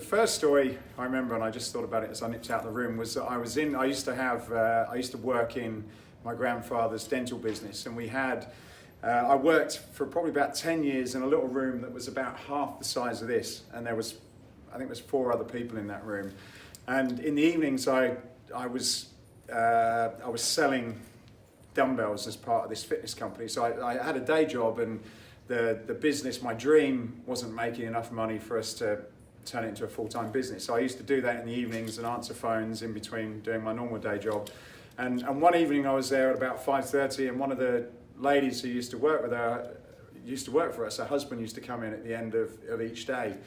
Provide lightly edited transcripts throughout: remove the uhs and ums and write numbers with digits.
the first story I remember, and I just thought about it as I nipped out of the room, was that I used to work in my grandfather's dental business, and I worked for probably about 10 years in a little room that was about half the size of this, and I think there was 4 other people in that room. And in the evenings, I was selling dumbbells as part of this fitness company. So I had a day job, and the business, my dream, wasn't making enough money for us to turn it into a full-time business. So I used to do that in the evenings and answer phones in between doing my normal day job. And one evening I was there at about 5:30, and one of the ladies who used to work for us, her husband used to come in at the end of each day.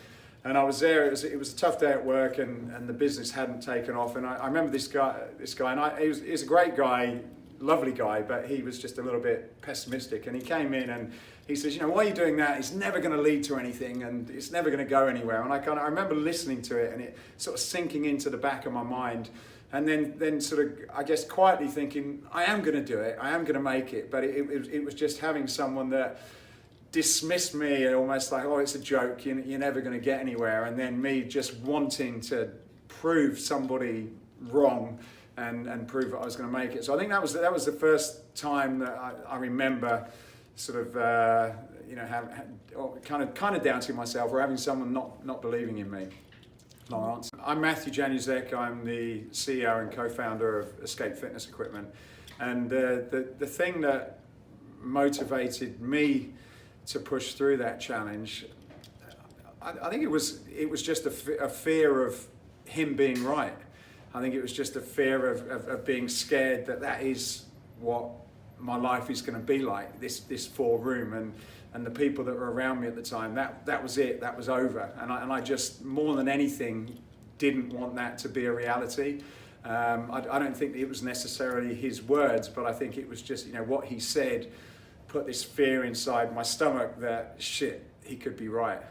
And I was there, it was a tough day at work, and the business hadn't taken off. And I remember this guy, and he was a great guy, lovely guy, but he was just a little bit pessimistic. And he came in and he says, why are you doing that? It's never going to lead to anything, and it's never going to go anywhere. And I remember listening to it, and it sort of sinking into the back of my mind. And then sort of, I guess, quietly thinking, I am going to do it, I am going to make it. But it was just having someone that dismissed me, almost like, oh, it's a joke, you're never going to get anywhere. And then me just wanting to prove somebody wrong and prove that I was going to make it. So I think that was the first time that I remember sort of, kind of doubting myself, or having someone not believing in me. Long answer. I'm Matthew Januszek. I'm the CEO and co-founder of Escape Fitness Equipment. And the thing that motivated me to push through that challenge, I think it was just a fear of him being right. I think it was just a fear of being scared that is what my life is going to be like, this 4-room, and the people that were around me at the time, that was it, that was over. And I just, more than anything, didn't want that to be a reality. I don't think it was necessarily his words, but I think it was just, what he said put this fear inside my stomach that, shit, he could be right.